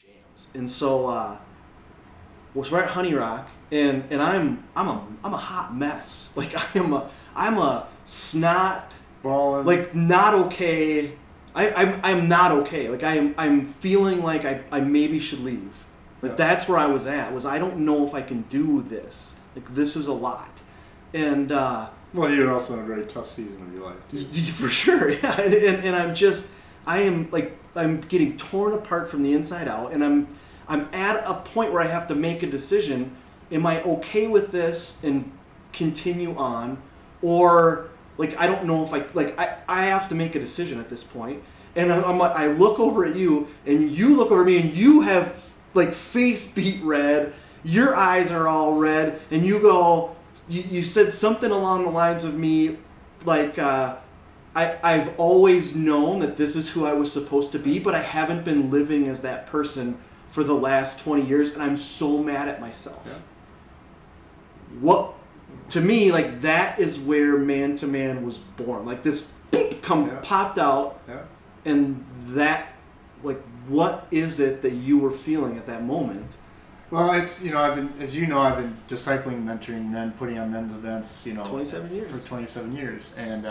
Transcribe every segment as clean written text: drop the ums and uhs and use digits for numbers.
jams. And so we're at Honey Rock, and I'm a hot mess. Like I'm a snot, balling, like not okay. I'm not okay. Like I'm feeling like I maybe should leave. Like that's where I was at. I don't know if I can do this. Like this is a lot. And well, you're also in a very tough season of your life, too. For sure, yeah. And I'm getting torn apart from the inside out, and I'm at a point where I have to make a decision. Am I okay with this and continue on, or like I don't know if I have to make a decision at this point. And I look over at you, and you look over at me, and you have like face beat red. Your eyes are all red, and you go. You said something along the lines of me, like I've always known that this is who I was supposed to be, but I haven't been living as that person for the last 20 years, and I'm so mad at myself. Yeah. What, to me, like that is where Man to Man was born. Like this popped out, and that, like, what is it that you were feeling at that moment? Well, it's, I've been discipling, mentoring men, putting on men's events, 27 years. For 27 years. And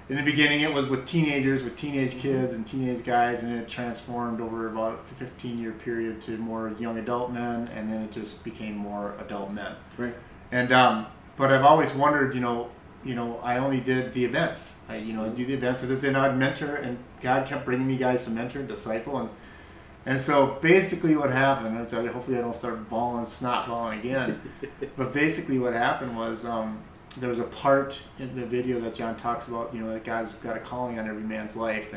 in the beginning it was with teenagers, with teenage kids and teenage guys, and it transformed over about a 15-year period to more young adult men, and then it just became more adult men. Right. And but I've always wondered, I only did the events. I do the events, but then I'd mentor, and God kept bringing me guys to mentor and disciple, and so basically what happened, hopefully I don't start snot balling again, but basically what happened was there was a part in the video that John talks about, that God's got a calling on every man's life,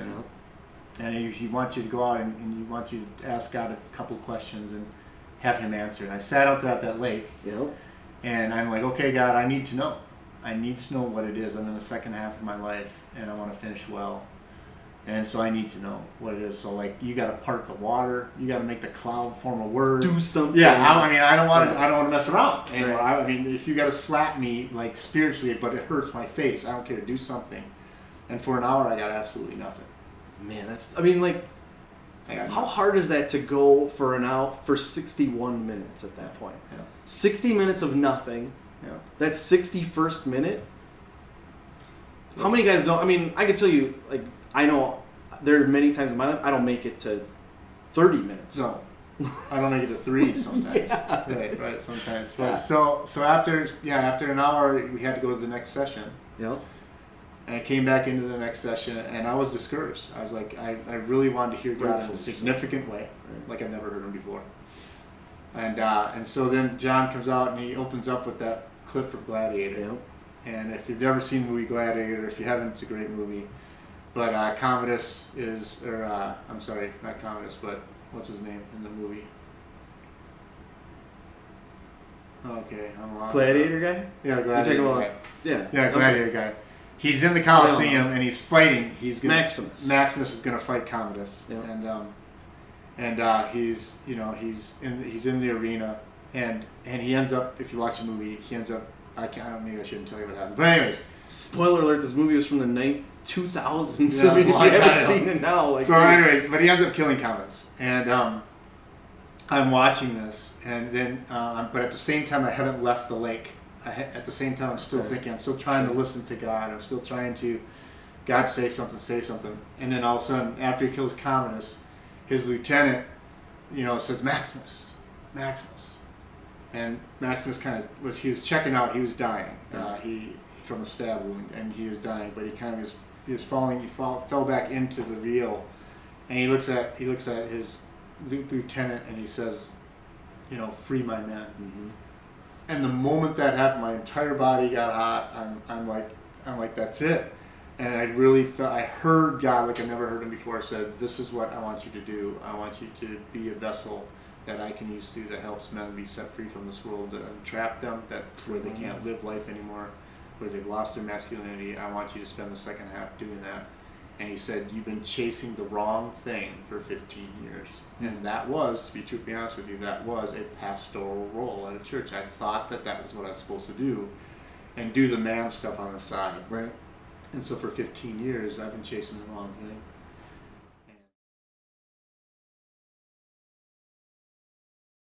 and he wants you to go out and he wants you to ask God a couple questions and have him answer. And I sat out there at that lake, and I'm like, okay, God, I need to know. I need to know what it is. I'm in the second half of my life, and I want to finish well. And so I need to know what it is. So, like, you got to part the water. You got to make the cloud form a word. Do something. Yeah, I don't want to mess around anymore. Right. I mean, if you got to slap me, like, spiritually, but it hurts my face, I don't care. Do something. And for an hour, I got absolutely nothing. Man, how hard is that to go for 61 minutes at that point? Yeah. 60 minutes of nothing. Yeah. That's 61st minute. How many guys don't? I mean, I can tell you, like, I know there are many times in my life I don't make it to 30 minutes. No, I don't make it to 3 sometimes. Yeah. Right, sometimes. But so after an hour, we had to go to the next session. Yeah. And I came back into the next session, and I was discouraged. I was like, I really wanted to hear God in a significant way, like I've never heard him before. And so then John comes out, and he opens up with that clip from Gladiator. Yeah. And if you've never seen the movie Gladiator, if you haven't, it's a great movie. But Commodus is, I'm sorry, not Commodus, but what's his name in the movie? Okay, I'm lost. Gladiator guy? Yeah, Gladiator guy. Yeah, Gladiator guy. He's in the Colosseum and he's fighting. Maximus. Maximus is going to fight Commodus, yeah. and he's in the arena, and he ends up. If you watch the movie, he ends up. Maybe I shouldn't tell you what happens. But anyways, spoiler alert: this movie was from the 2000s. So if you haven't seen it now, anyways, but he ends up killing Commodus, and I'm watching this, and then but at the same time, I haven't left the lake. At the same time, I'm still thinking. I'm still trying to listen to God. I'm still trying to, God, say something. And then all of a sudden, after he kills Commodus, his lieutenant, says Maximus. And Maximus he was checking out. He was dying. He from a stab wound, and he was dying. But he fell back into the reel, and he looks at his lieutenant, and he says, free my men. Mm-hmm. And the moment that happened, my entire body got hot. I'm like, that's it. And I really felt, I heard God like I never heard him before. Said, this is what I want you to do. I want you to be a vessel that I can use that helps men be set free from this world, to entrap them, where they can't live life anymore, where they've lost their masculinity. I want you to spend the second half doing that. And he said, you've been chasing the wrong thing for 15 years. Mm-hmm. And that was, to be truthfully honest with you, that was a pastoral role at a church. I thought that was what I was supposed to do, and do the man stuff on the side. Right. And so for 15 years, I've been chasing the wrong thing.